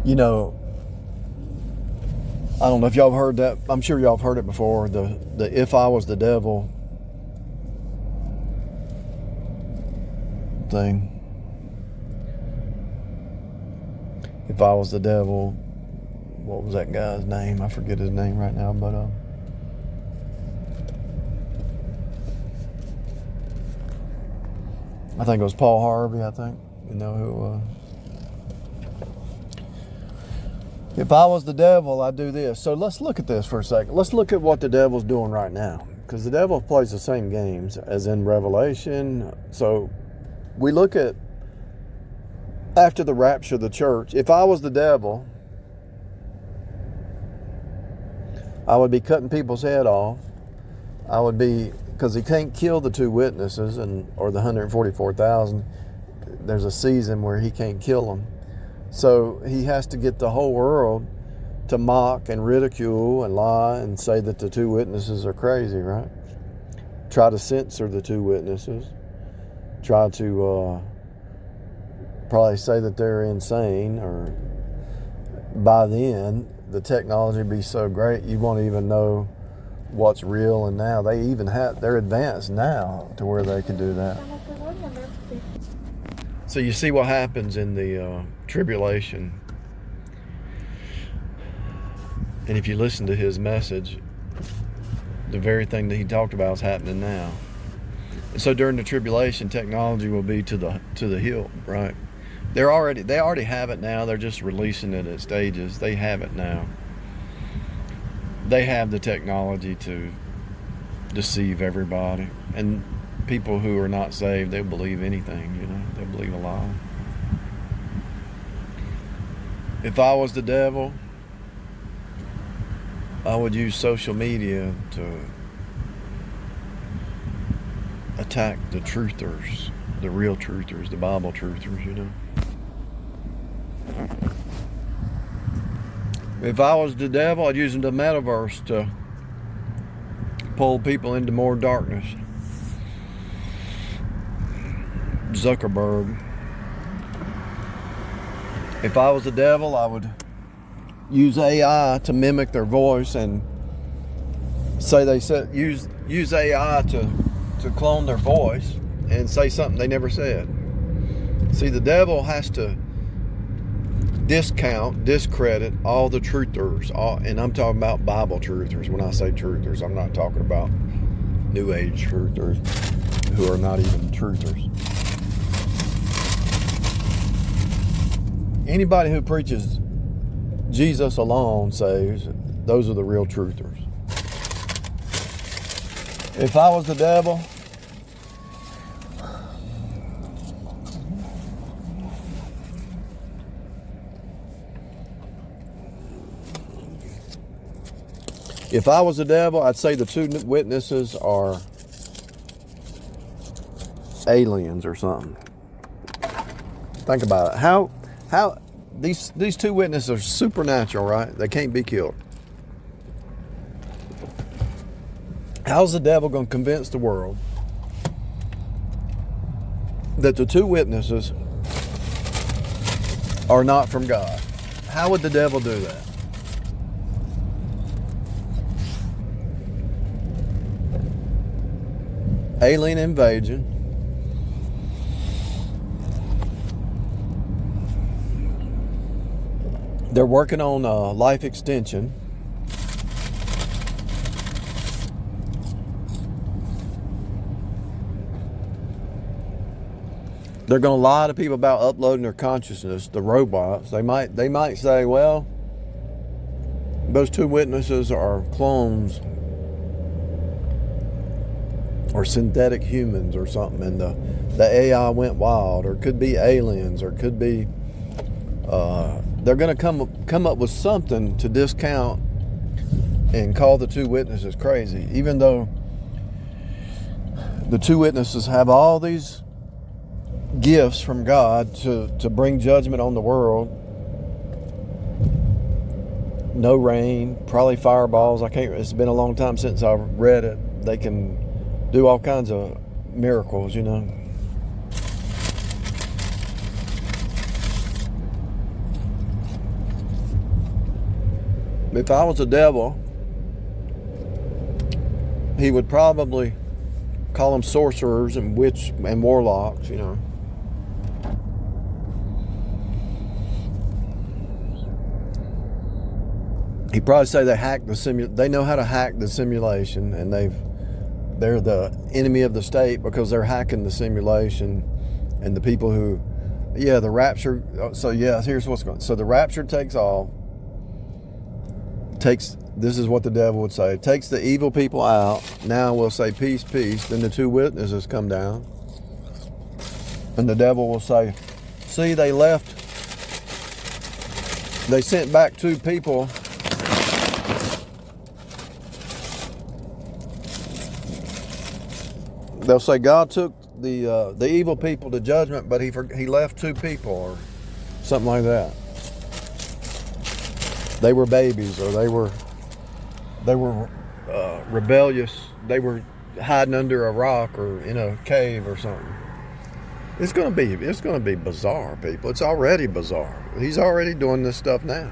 You know, I don't know if y'all have heard that. I'm sure y'all have heard it before. The "if I was the devil" thing. If I was the devil, what was that guy's name? I forget his name right now, but I think it was Paul Harvey. I think you know who. If I was the devil, I'd do this. So let's look at this for a second. Let's look at what the devil's doing right now, because the devil plays the same games as in Revelation. So we look at after the rapture of the church. If I was the devil, I would be cutting people's head off. I would be, because he can't kill the two witnesses or the 144,000. There's a season where he can't kill them. So he has to get the whole world to mock and ridicule and lie and say that the two witnesses are crazy, right? Try to censor the two witnesses. Try to probably say that they're insane, or by then the technology will be so great you won't even know what's real. And now they're advanced now to where they can do that. So you see what happens in the tribulation. And if you listen to his message, the very thing that he talked about is happening now. And so during the tribulation, technology will be to the hilt, right? They already have it now. They're just releasing it at stages. They have it now. They have the technology to deceive everybody. And people who are not saved, they'll believe anything, you know. They'll believe a lie. If I was the devil, I would use social media to attack the truthers, the real truthers, the Bible truthers, you know. If I was the devil, I'd use the metaverse to pull people into more darkness. Zuckerberg. If I was the devil, I would use AI to mimic their voice and use AI to clone their voice and say something they never said. See, the devil has to discredit all the truthers, and I'm talking about Bible truthers. When I say truthers, I'm not talking about New Age truthers who are not even truthers. Anybody who preaches Jesus alone saves, those are the real truthers. If I was the devil, I'd say the two witnesses are aliens or something. Think about it. How these two witnesses are supernatural, right? They can't be killed. How's the devil going to convince the world that the two witnesses are not from God? How would the devil do that? Alien invasion. They're working on life extension. They're going to lie to people about uploading their consciousness, the robots. They might say, well, those two witnesses are clones or synthetic humans or something, and the AI went wild, or could be aliens, or could be they're going to come up with something to discount and call the two witnesses crazy, even though the two witnesses have all these gifts from God to bring judgment on the world. No rain, probably fireballs. It's been a long time since I've read it. They can do all kinds of miracles, you know. If I was the devil, he would probably call them sorcerers and witch and warlocks, you know. He'd probably say they hacked the they know how to hack the simulation, and they're the enemy of the state because they're hacking the simulation. And the people who, yeah, the rapture. So yeah, here's what's going on. So the rapture takes off. This is what the devil would say. Takes the evil people out. Now we'll say peace, peace. Then the two witnesses come down. And the devil will say, see, they left. They sent back two people. They'll say God took the evil people to judgment, but he left two people or something like that. They were babies, or they were rebellious. They were hiding under a rock or in a cave or something. It's gonna be bizarre, people. It's already bizarre. He's already doing this stuff now.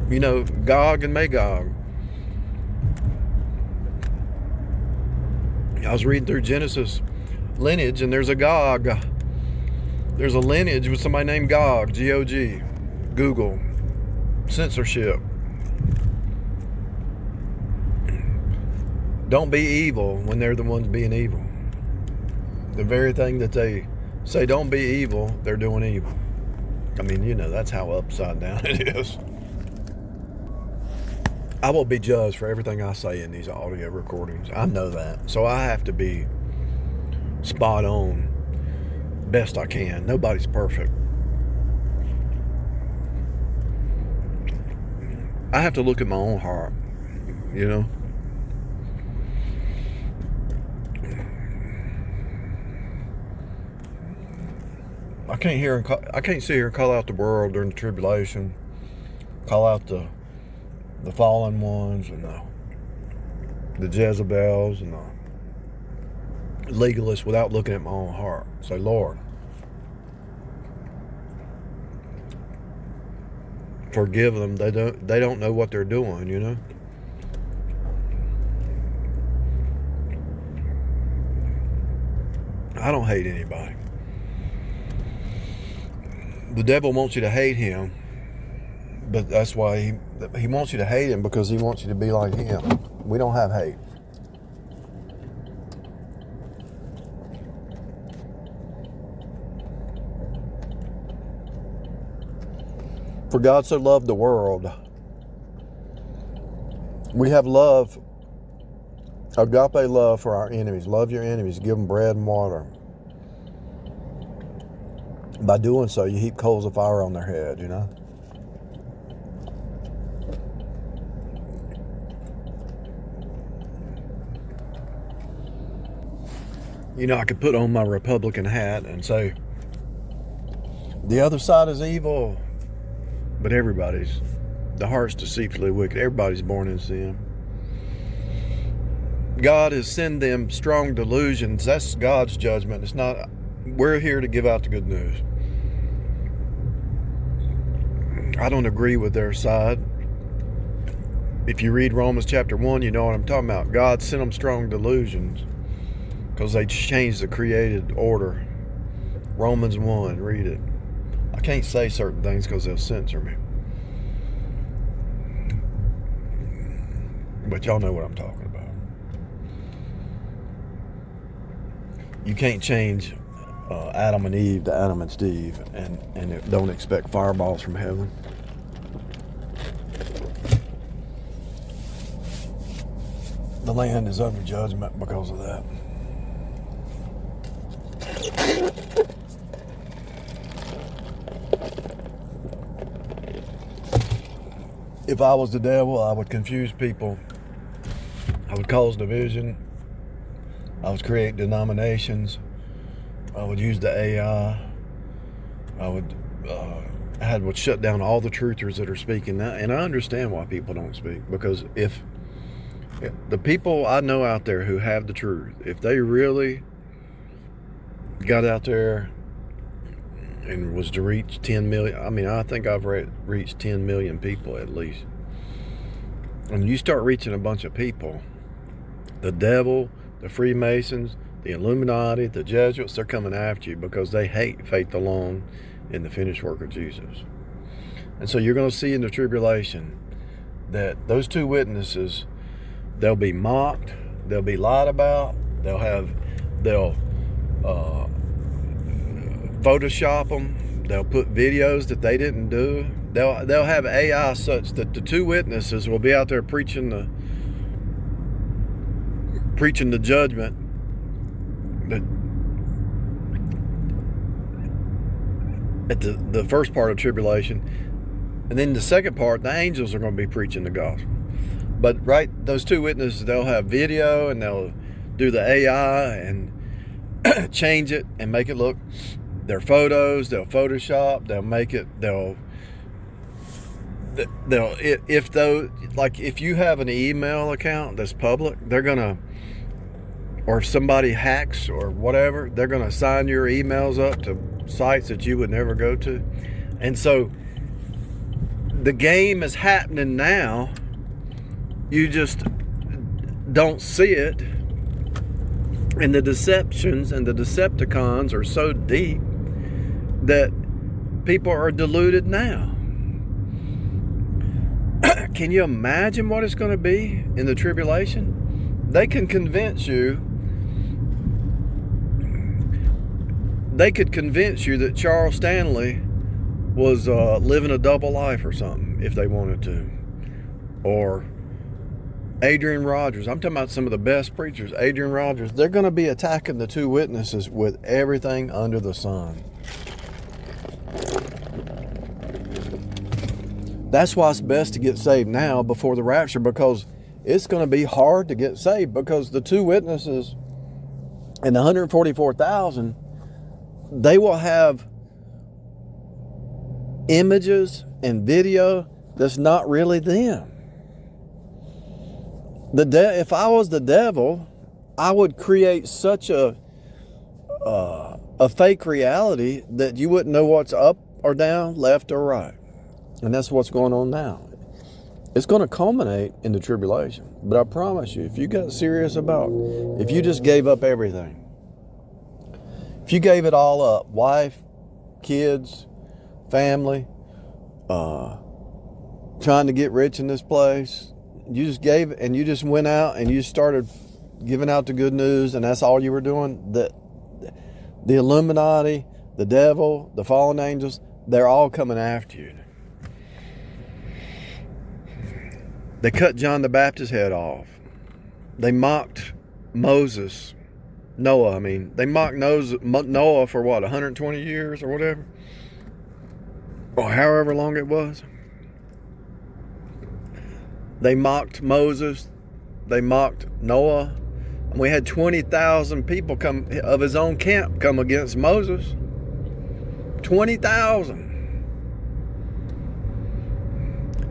You know, Gog and Magog. I was reading through Genesis lineage, and there's a Gog. There's a lineage with somebody named Gog, G-O-G. Google. Censorship. Don't be evil when they're the ones being evil. The very thing that they say don't be evil, they're doing evil. I mean, you know, that's how upside down it is. I will be judged for everything I say in these audio recordings. I know that. So I have to be spot on best I can. Nobody's perfect. I have to look at my own heart, you know. I can't sit here and call out the world during the tribulation, call out the fallen ones and the Jezebels and the legalists without looking at my own heart. Say, Lord, forgive them. They don't know what they're doing, you know. I don't hate anybody. The devil wants you to hate him, but that's why he wants you to hate him, because he wants you to be like him. We don't have hate. For God so loved the world. We have love, agape love for our enemies. Love your enemies. Give them bread and water. By doing so, you heap coals of fire on their head, you know. You know, I could put on my Republican hat and say, the other side is evil, but the heart's deceitfully wicked. Everybody's born in sin. God has sent them strong delusions. That's God's judgment. It's not. We're here to give out the good news. I don't agree with their side. If you read Romans chapter 1, you know what I'm talking about. God sent them strong delusions because they changed the created order. Romans 1, read it. I can't say certain things because they'll censor me. But y'all know what I'm talking about. You can't change Adam and Eve to Adam and Steve and don't expect fireballs from heaven. The land is under judgment because of that. If I was the devil, I would confuse people. I would cause division. I would create denominations. I would use the AI. I would shut down all the truthers that are speaking now. And I understand why people don't speak, because if the people I know out there who have the truth, if they really got out there and was to reach 10 million. I mean, I think I've reached 10 million people at least. And you start reaching a bunch of people, the devil, the Freemasons, the Illuminati, the Jesuits, they're coming after you because they hate faith alone in the finished work of Jesus. And so you're going to see in the tribulation that those two witnesses, they'll be mocked, they'll be lied about, they'll Photoshop them, they'll put videos that they didn't do. They'll have AI such that the two witnesses will be out there preaching the judgment at the first part of tribulation, and then the second part, the angels are going to be preaching the gospel. But those two witnesses, they'll have video and they'll do the AI and change it and make it look their photos. They'll Photoshop. They'll make it. If you have an email account that's public, they're gonna, or if somebody hacks or whatever, they're gonna sign your emails up to sites that you would never go to. And so the game is happening now. You just don't see it. And the deceptions and the Decepticons are so deep that people are deluded now. Can you imagine what it's going to be in the tribulation? They can convince you. They could convince you that Charles Stanley was living a double life or something if they wanted to. Or Adrian Rogers. I'm talking about some of the best preachers. Adrian Rogers. They're going to be attacking the two witnesses with everything under the sun. That's why it's best to get saved now before the rapture, because it's going to be hard to get saved, because the two witnesses and the 144,000, they will have images and video that's not really them. If I was the devil, I would create such a fake reality that you wouldn't know what's up or down, left or right. And that's what's going on now. It's going to culminate in the tribulation. But I promise you, if you got serious about it, if you just gave up everything, if you gave it all up, wife, kids, family, trying to get rich in this place, you just gave it, and you just went out and you started giving out the good news, and that's all you were doing, the Illuminati, the devil, the fallen angels, they're all coming after you. They cut John the Baptist's head off. They mocked Moses. They mocked Noah for what, 120 years or whatever? Or however long it was. They mocked Moses. They mocked Noah. And we had 20,000 people come of his own camp come against Moses. 20,000.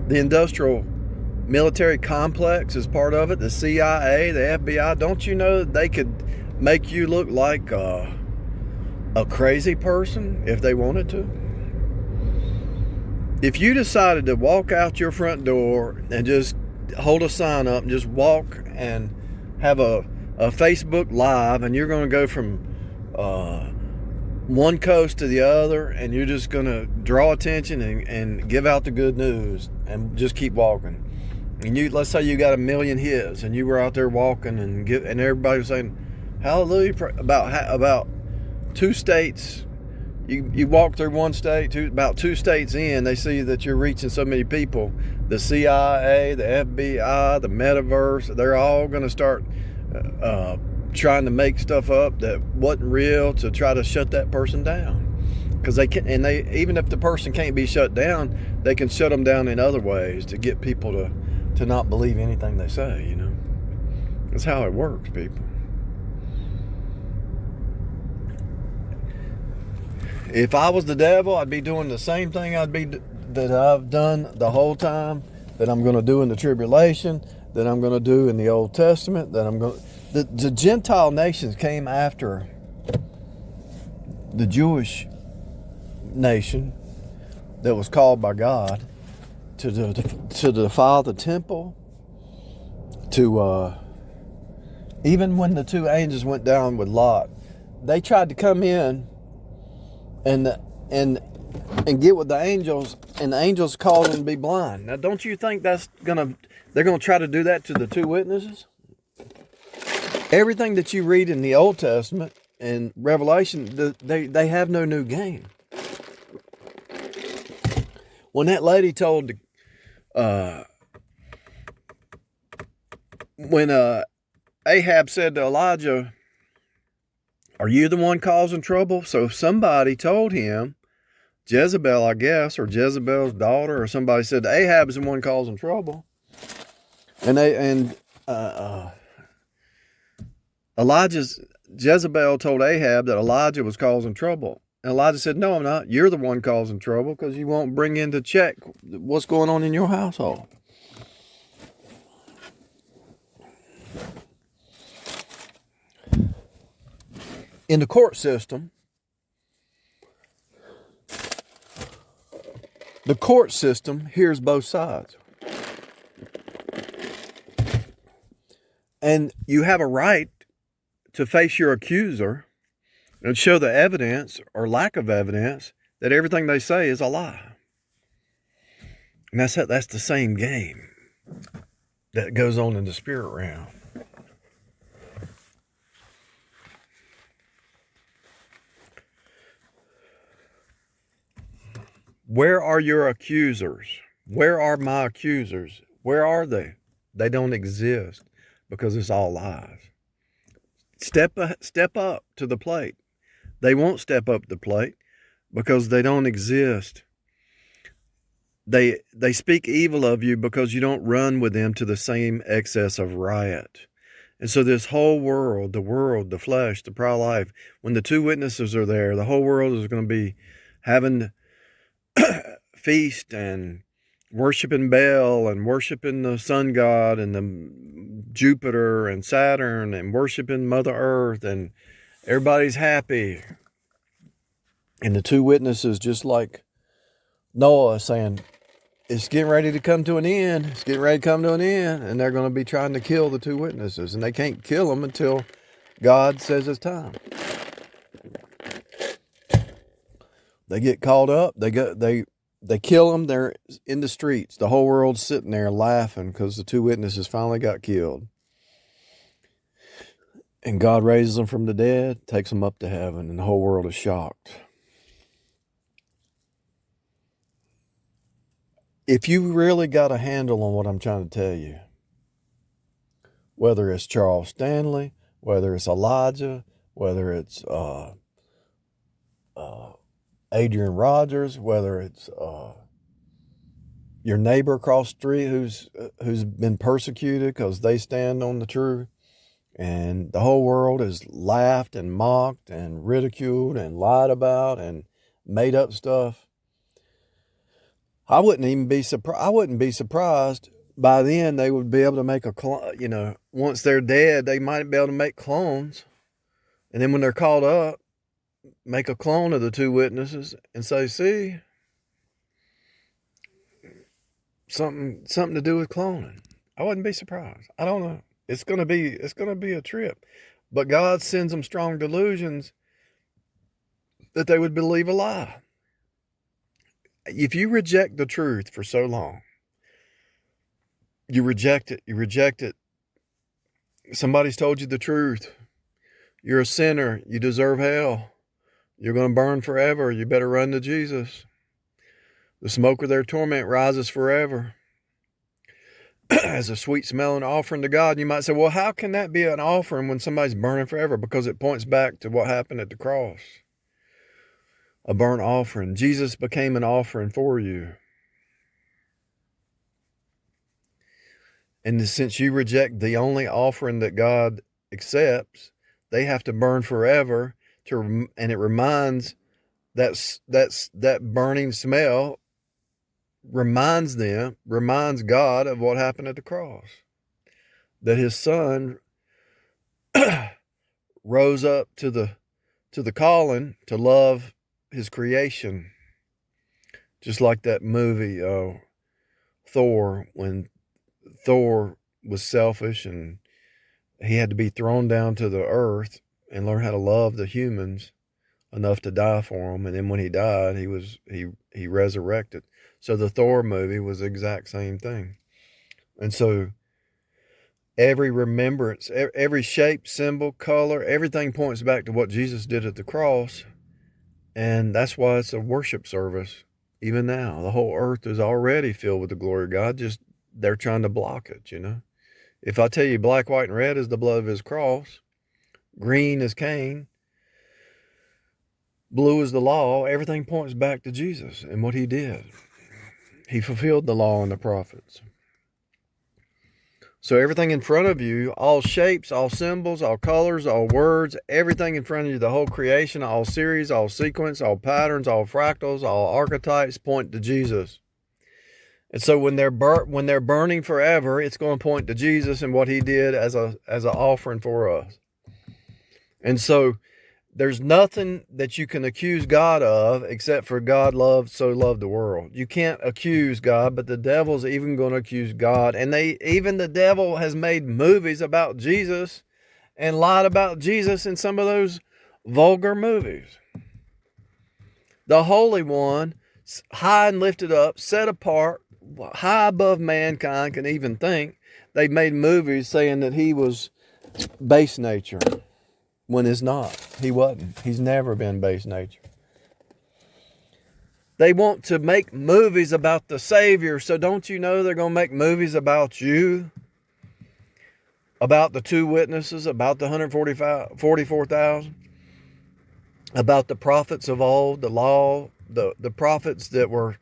The industrial military complex is part of it. The CIA, the FBI. Don't you know that they could make you look like a crazy person if they wanted to? If you decided to walk out your front door and just hold a sign up and just walk and have a Facebook Live, and you're going to go from one coast to the other, and you're just going to draw attention and give out the good news and just keep walking. And let's say you got 1 million hits, and you were out there walking and everybody was saying hallelujah about 2 states. You walk through one state, about 2 states in, they see that you're reaching so many people. The CIA, the FBI, the metaverse, they're all going to start trying to make stuff up that wasn't real to try to shut that person down. Because they can, and even if the person can't be shut down, they can shut them down in other ways to get people to not believe anything they say. That's how it works, people. If I was the devil, I'd be doing the same thing that I've done the whole time, that I'm going to do in the tribulation, that I'm going to do in the Old Testament, the Gentile nations came after the Jewish nation that was called by God to defile the temple, to even when the two angels went down with Lot, they tried to come in and get with the angels, and the angels called them to be blind. Now, don't you think they're gonna try to do that to the two witnesses? Everything that you read in the Old Testament and Revelation, they have no new game. When that lady told, when Ahab said to Elijah, "Are you the one causing trouble?" So somebody told him, Jezebel, I guess, or Jezebel's daughter, or somebody said Ahab is the one causing trouble. And Jezebel told Ahab that Elijah was causing trouble. And Elijah said, "No, I'm not. You're the one causing trouble because you won't bring into check what's going on in your household." In the court system, hears both sides. And you have a right to face your accuser and show the evidence or lack of evidence that everything they say is a lie. And that's the same game that goes on in the spirit realm. Where are your accusers? Where are my accusers? Where are they? They don't exist because it's all lies. Step up to the plate. They won't step up to the plate because they don't exist. They speak evil of you because you don't run with them to the same excess of riot. And so this whole world, the flesh, the pride of life, when the two witnesses are there, the whole world is going to be having feast and worshiping Baal and worshiping the sun god and the Jupiter and Saturn and worshiping Mother Earth, and everybody's happy. And the two witnesses, just like Noah, saying, "It's getting ready to come to an end. It's getting ready to come to an end." And they're going to be trying to kill the two witnesses. And they can't kill them until God says it's time. They get called up. They kill them. They're in the streets. The whole world's sitting there laughing because the two witnesses finally got killed. And God raises them from the dead, takes them up to heaven, and the whole world is shocked. If you really got a handle on what I'm trying to tell you, whether it's Charles Stanley, whether it's Elijah, whether it's Adrian Rogers, whether it's your neighbor across the street who's been persecuted because they stand on the truth, and the whole world is laughed and mocked and ridiculed and lied about and made up stuff, I wouldn't be surprised. By then they would be able to make once they're dead, they might be able to make clones. And then when they're called up, make a clone of the two witnesses and say, "See, something to do with cloning." I wouldn't be surprised. I don't know. It's gonna be a trip. But God sends them strong delusions that they would believe a lie. If you reject the truth for so long, you reject it. Somebody's told you the truth. You're a sinner. You deserve hell. You're going to burn forever. You better run to Jesus. The smoke of their torment rises forever as a sweet smelling offering to God. You might say, well, how can that be an offering when somebody's burning forever? Because it points back to what happened at the cross. A burnt offering. Jesus became an offering for you. And since you reject the only offering that God accepts, they have to burn forever. And it reminds that burning smell reminds God of what happened at the cross. That his son rose up to the calling to love his creation Just like that movie, Thor, when Thor was selfish and he had to be thrown down to the earth and learn how to love the humans enough to die for them. And then when he died, he resurrected. So the Thor movie was the exact same thing. And so every remembrance, every shape, symbol, color, everything points back to what Jesus did at the cross. And that's why it's a worship service. Even now, the whole earth is already filled with the glory of God. Just they're trying to block it, you know. If I tell you black, white, and red is the blood of his cross, green is Cain, blue is the law, everything points back to Jesus and what he did. He fulfilled the law and the prophets. So everything in front of you, all shapes, all symbols, all colors, all words, everything in front of you, the whole creation, all series, all sequence, all patterns, all fractals, all archetypes point to Jesus. And so when they're burning forever, it's going to point to Jesus and what he did as an offering for us. And so there's nothing that you can accuse God of except for God so loved the world. You can't accuse God, but the devil's even going to accuse God. And even the devil has made movies about Jesus and lied about Jesus in some of those vulgar movies. The Holy One, high and lifted up, set apart, high above mankind can even think. They made movies saying that he was base nature. When it's not. He wasn't. He's never been base nature. They want to make movies about the Savior, so don't you know they're going to make movies about you? About the two witnesses, about the 144,000, about the prophets of old, the law, the prophets that were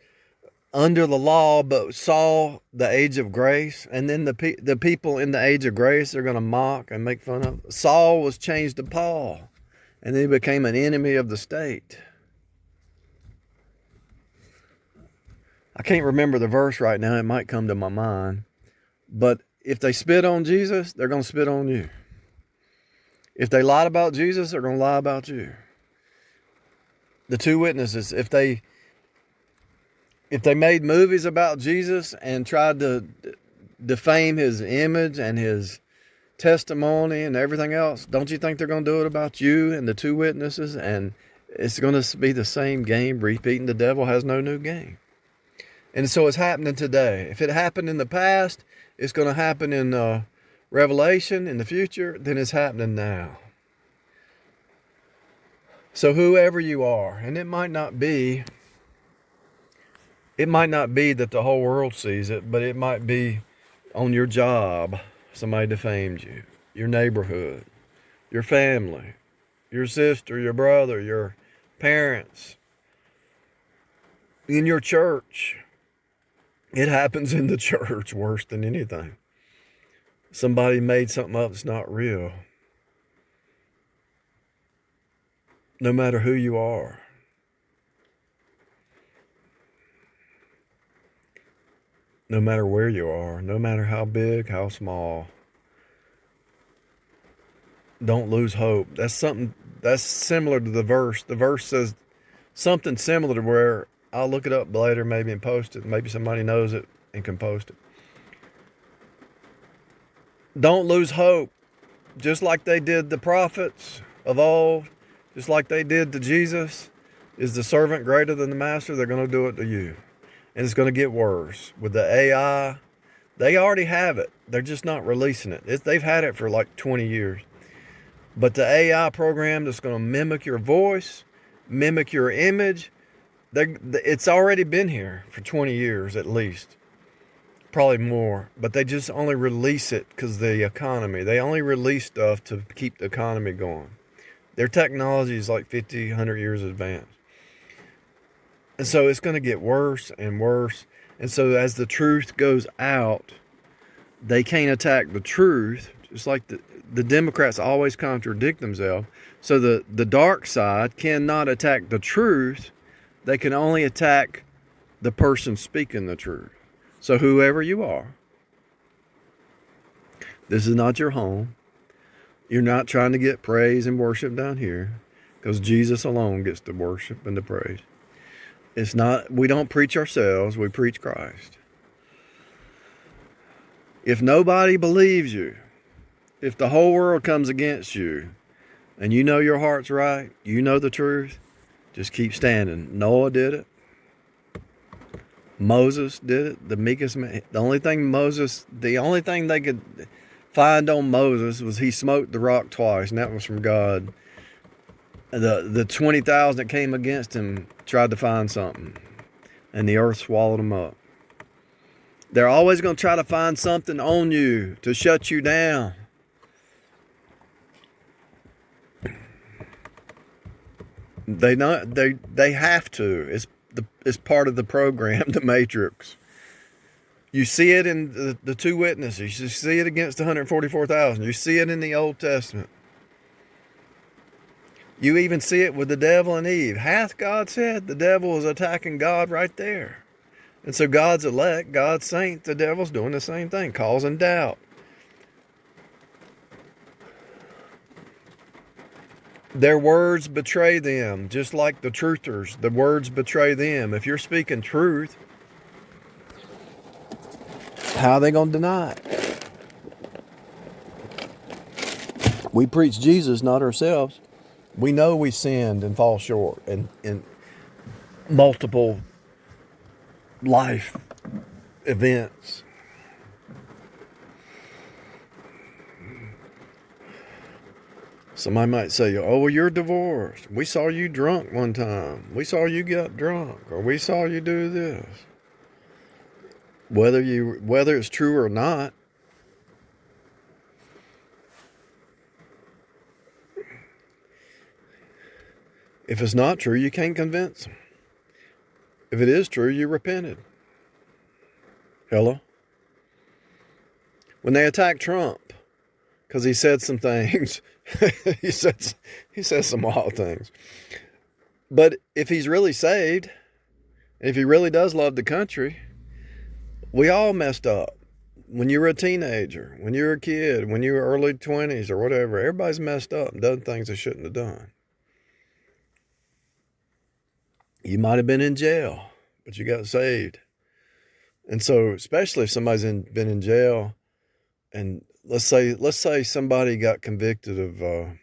under the law but saw the age of grace, and then the people in the age of grace are going to mock and make fun of. Saul was changed to Paul, and then he became an enemy of the state. I can't remember the verse right now. It might come to my mind. But if they spit on Jesus, they're going to spit on you. If they lied about Jesus, they're going to lie about you. The two witnesses, if they made movies about Jesus and tried to defame his image and his testimony and everything else, don't you think they're going to do it about you and the two witnesses? And it's going to be the same game repeating. The devil has no new game. And so it's happening today. If it happened in the past, it's going to happen in Revelation in the future, then it's happening now. So whoever you are, and it might not be that the whole world sees it, but it might be on your job, somebody defamed you, your neighborhood, your family, your sister, your brother, your parents, in your church. It happens in the church worse than anything. Somebody made something up that's not real. No matter who you are. No matter where you are, no matter how big, how small, don't lose hope. That's similar to the verse. The verse says something similar to where I'll look it up later maybe and post it. Maybe somebody knows it and can post it. Don't lose hope. Just like they did the prophets of old, just like they did to Jesus. Is the servant greater than the master? They're going to do it to you. And it's going to get worse. With the AI, they already have it. They're just not releasing it. They've had it for like 20 years. But the AI program that's going to mimic your voice, mimic your image, it's already been here for 20 years at least. Probably more. But they just only release it because of the economy. They only release stuff to keep the economy going. Their technology is like 50, 100 years advanced. And so it's going to get worse and worse. And so as the truth goes out, they can't attack the truth. Just like the Democrats always contradict themselves. So the dark side cannot attack the truth. They can only attack the person speaking the truth. So whoever you are, this is not your home. You're not trying to get praise and worship down here, because Jesus alone gets the worship and the praise. It's not, we don't preach ourselves, we preach Christ. If nobody believes you, if the whole world comes against you, and you know your heart's right, you know the truth, just keep standing. Noah did it. Moses did it. The meekest man. The only thing they could find on Moses was he smote the rock twice, and that was from God. The 20,000 that came against him tried to find something, and the earth swallowed them up. They're always going to try to find something on you to shut you down. They have to. It's part of the program, the Matrix. You see it in the two witnesses. You see it against the 144,000. You see it in the Old Testament. You even see it with the devil and Eve. Hath God said? The devil was attacking God right there. And so God's elect, God's saint, the devil's doing the same thing, causing doubt. Their words betray them, just like the truthers. The words betray them. If you're speaking truth, how are they going to deny it? We preach Jesus, not ourselves. We know we sinned and fall short in multiple life events. Somebody might say, oh, well, you're divorced. We saw you drunk one time. We saw you get drunk. Or we saw you do this. Whether it's true or not, if it's not true, you can't convince them. If it is true, you repented. Hello? When they attacked Trump, because he said some things, he said some wild things. But if he's really saved, and if he really does love the country, we all messed up. When you were a teenager, when you were a kid, when you were early 20s or whatever, everybody's messed up and done things they shouldn't have done. You might have been in jail, but you got saved. And so, especially if somebody's been in jail, and let's say somebody got convicted of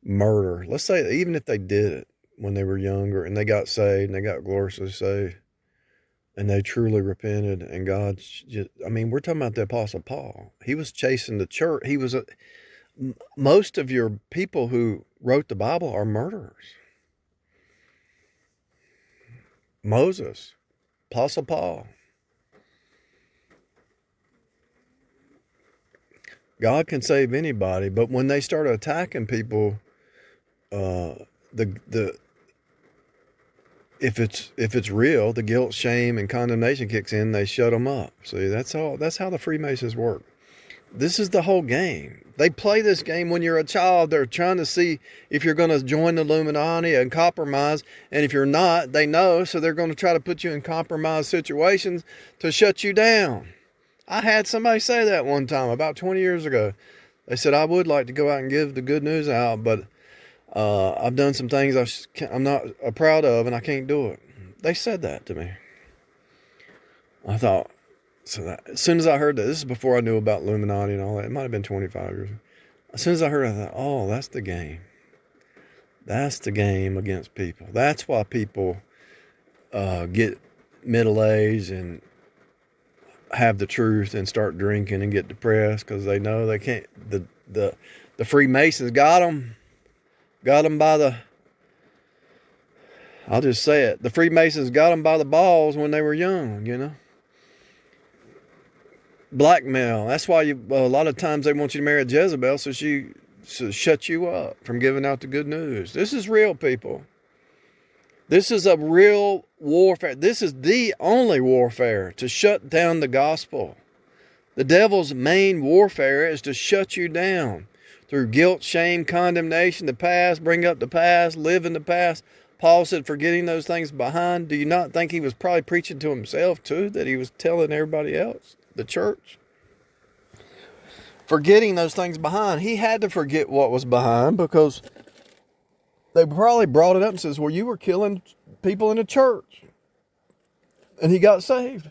murder. Let's say even if they did it when they were younger and they got saved and they got gloriously saved and they truly repented and we're talking about the Apostle Paul. He was chasing the church. Most of your people who wrote the Bible are murderers. Moses, Apostle Paul. God can save anybody, but when they start attacking people, if it's real, the guilt, shame, and condemnation kicks in. They shut them up. See, that's how the Freemasons work. This is the whole game. They play this game when you're a child. They're trying to see if you're going to join the Illuminati and compromise. And if you're not, they know. So they're going to try to put you in compromised situations to shut you down. I had somebody say that one time about 20 years ago. They said, I would like to go out and give the good news out, but I've done some things I'm not proud of and I can't do it. They said that to me. I thought, as soon as I heard that, this is before I knew about Illuminati and all that. It might have been 25 years ago. As soon as I heard it, I thought, oh, that's the game. That's the game against people. That's why people get middle-aged and have the truth and start drinking and get depressed because they know they can't. The Freemasons got them by the. I'll just say it. The Freemasons got them by the balls when they were young. You know. Blackmail. That's why a lot of times they want you to marry a Jezebel so shut you up from giving out the good news. This is real, people. This is a real warfare. This is the only warfare to shut down the gospel. The devil's main warfare is to shut you down through guilt, shame, condemnation, the past, bring up the past, live in the past. Paul said, forgetting those things behind. Do you not think he was probably preaching to himself too, that he was telling everybody else, the church? Forgetting those things behind. He had to forget what was behind because they probably brought it up and says, well, you were killing people in the church. And he got saved.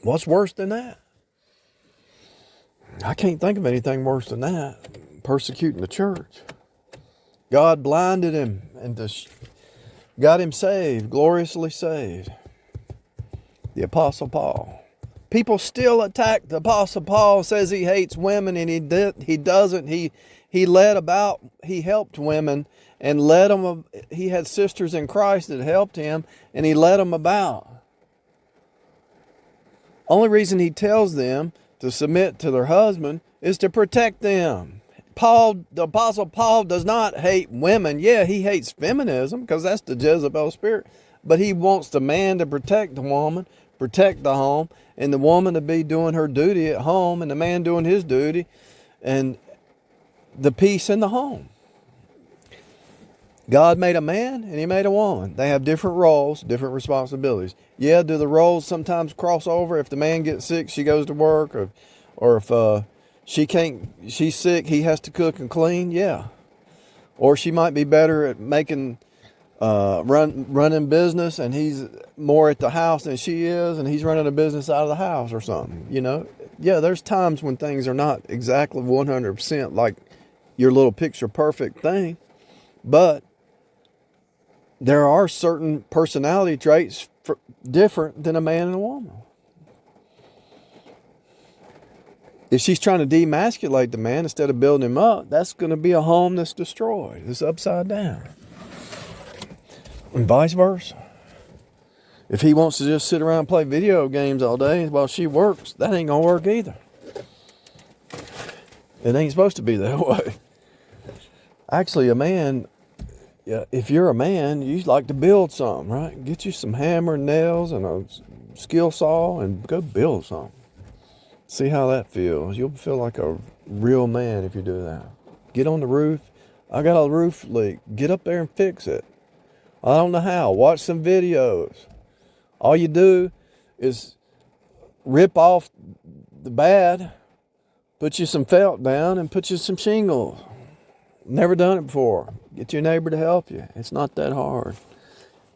What's worse than that? I can't think of anything worse than that. Persecuting the church. God blinded him and got him saved, gloriously saved. The Apostle Paul. People still attack the Apostle Paul, says he hates women, and he doesn't. He helped women and led them. He had sisters in Christ that helped him, and he led them about. Only reason he tells them to submit to their husband is to protect them. The Apostle Paul does not hate women. Yeah, he hates feminism because that's the Jezebel spirit. But he wants the man to protect the woman, protect the home, and the woman to be doing her duty at home and the man doing his duty, and the peace in the home. God made a man and he made a woman. They have different roles, different responsibilities. Yeah, do the roles sometimes cross over? If the man gets sick, she goes to work, or if she's sick, he has to cook and clean. Yeah. Or she might be better at making running business, and he's more at the house than she is, and he's running a business out of the house or something. Yeah, there's times when things are not exactly 100% like your little picture perfect thing, but there are certain personality traits different than a man and a woman. If she's trying to demasculate the man instead of building him up, that's going to be a home that's destroyed. It's upside down. And vice versa. If he wants to just sit around and play video games all day while she works, that ain't going to work either. It ain't supposed to be that way. Actually, a man, if you're a man, you like to build something, right? Get you some hammer and nails and a skill saw and go build something. See how that feels. You'll feel like a real man if you do that. Get on the roof. I got a roof leak. Get up there and fix it. I don't know how. Watch some videos. All you do is rip off the bad, put you some felt down, and put you some shingles. Never done it before. Get your neighbor to help you. It's not that hard.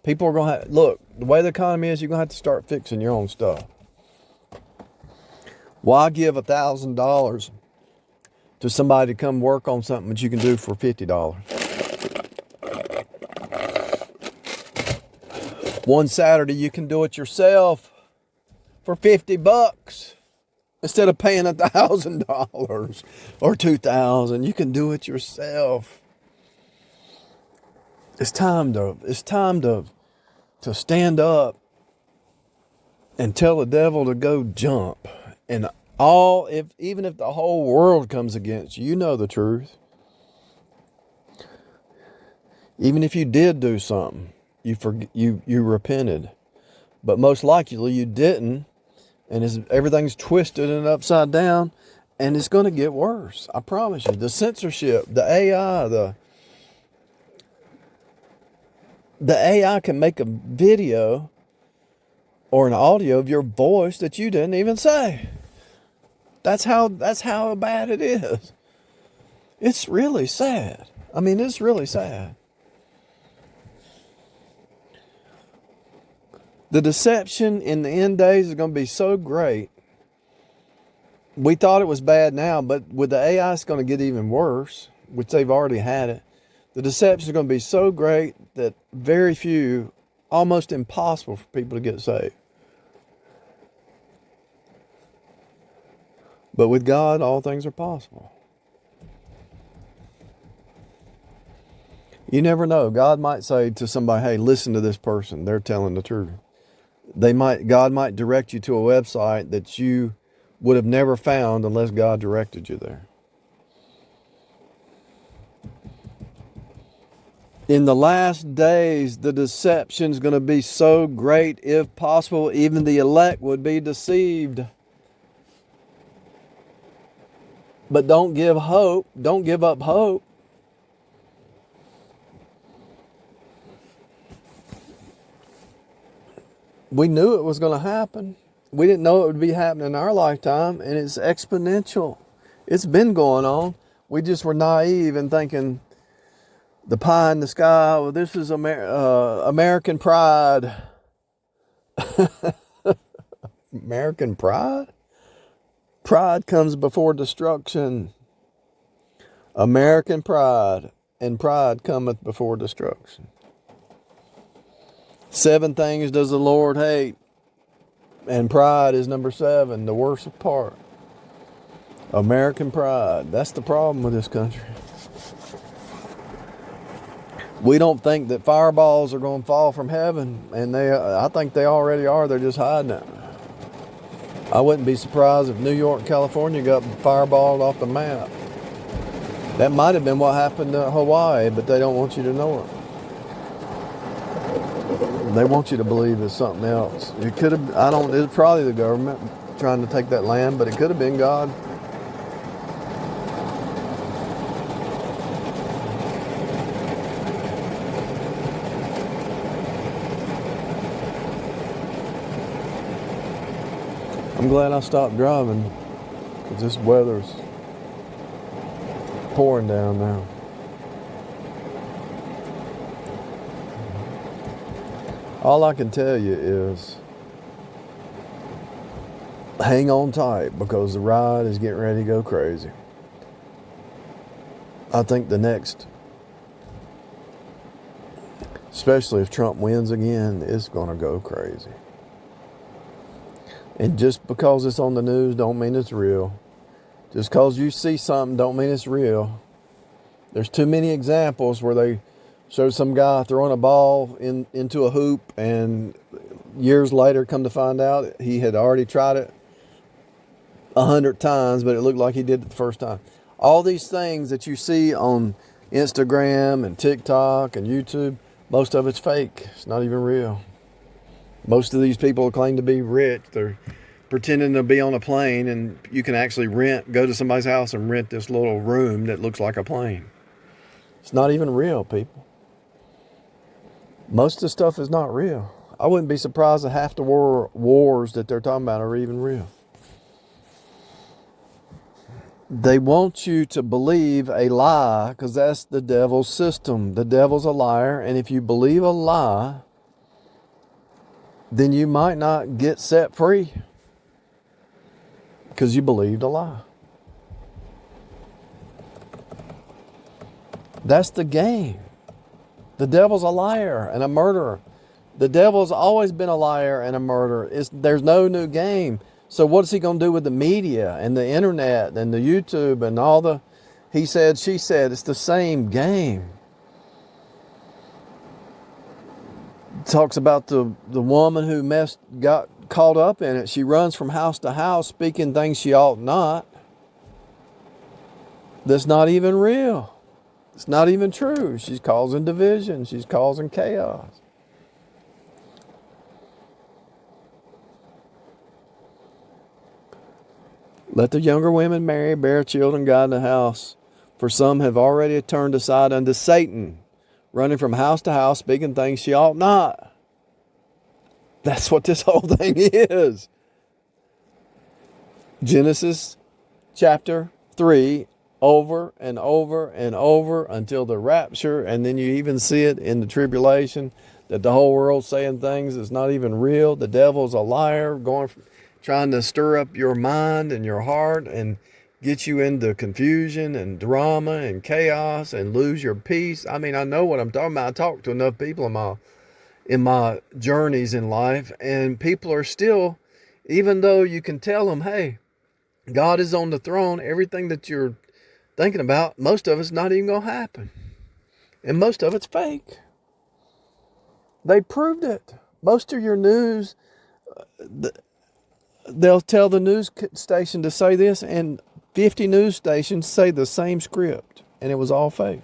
People are going to look, the way the economy is, you're going to have to start fixing your own stuff. Why give $1,000 to somebody to come work on something that you can do for $50? One Saturday you can do it yourself for $50 instead of paying $1,000 or $2,000. You can do it yourself. It's time to stand up and tell the devil to go jump. And even if the whole world comes against you, you know the truth. Even if you did do something, you repented, but most likely you didn't, and everything's twisted and upside down, and it's going to get worse. I promise you. The censorship, the AI, the AI can make a video or an audio of your voice that you didn't even say. That's how bad it is. It's really sad. I mean, it's really sad. The deception in the end days is going to be so great. We thought it was bad now, but with the AI, it's going to get even worse, which they've already had it. The deception is going to be so great that very few, almost impossible for people to get saved. But with God, all things are possible. You never know. God might say to somebody, hey, listen to this person. They're telling the truth. God might direct you to a website that you would have never found unless God directed you there. In the last days, the deception is going to be so great, if possible, even the elect would be deceived. But don't give hope. Don't give up hope. We knew it was going to happen. We didn't know it would be happening in our lifetime, and it's exponential. It's been going on. We just were naive in thinking The pie in the sky. Well, this is American pride. American pride? Pride comes before destruction. American pride, and pride cometh before destruction. 7 things does the Lord hate, and pride is number 7, the worst part. American pride. That's the problem with this country. We don't think that fireballs are going to fall from heaven, and I think they already are. They're just hiding it. I wouldn't be surprised if New York and California got fireballed off the map. That might have been what happened to Hawaii, but they don't want you to know it. They want you to believe it's something else. It could have, it was probably the government trying to take that land, but it could have been God. I'm glad I stopped driving because this weather's pouring down now. All I can tell you is hang on tight because the ride is getting ready to go crazy. I think the next, especially if Trump wins again, it's going to go crazy. And just because it's on the news don't mean it's real. Just because you see something don't mean it's real. There's too many examples where they show some guy throwing a ball into a hoop, and years later come to find out he had already tried it 100 times, but it looked like he did it the first time. All these things that you see on Instagram and TikTok and YouTube, most of it's fake. It's not even real. Most of these people claim to be rich. They're pretending to be on a plane, and you can actually go to somebody's house and rent this little room that looks like a plane. It's not even real, people. Most of the stuff is not real. I wouldn't be surprised if half the wars that they're talking about are even real. They want you to believe a lie because that's the devil's system. The devil's a liar, and if you believe a lie, then you might not get set free because you believed a lie. That's the game. The devil's a liar and a murderer. The devil's always been a liar and a murderer. There's no new game. So what's he going to do with the media and the internet and the YouTube and all the he said, she said? It's the same game. Talks about the woman who got caught up in it. She runs from house to house speaking things she ought not. That's not even real. It's not even true. She's causing division. She's causing chaos. Let the younger women marry, bear children, God in the house. For some have already turned aside unto Satan, running from house to house, speaking things she ought not. That's what this whole thing is. Genesis chapter 3, over and over and over until the rapture, and then you even see it in the tribulation, that the whole world's saying things that's not even real. The devil's a liar, trying to stir up your mind and your heart and get you into confusion and drama and chaos and lose your peace. I mean, I know what I'm talking about. I talk to enough people in my journeys in life, and people are still, even though you can tell them, hey, God is on the throne, everything that you're thinking about, most of it's not even going to happen. And most of it's fake. They proved it. Most of your news, they'll tell the news station to say this, and 50 news stations say the same script, and it was all fake.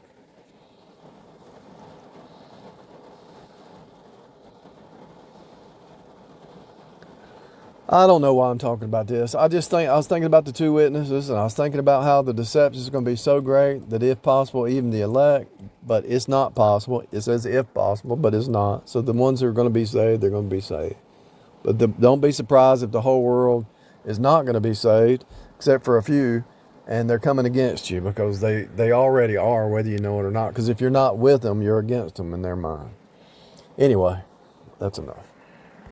I don't know why I'm talking about this. I was thinking about the 2 witnesses, and I was thinking about how the deception is going to be so great that if possible, even the elect, but it's not possible. It says if possible, but it's not. So the ones who are going to be saved, they're going to be saved. But don't be surprised if the whole world is not going to be saved, except for a few. and they're coming against you because they already are, whether you know it or not. Because if you're not with them, you're against them in their mind. Anyway, that's enough.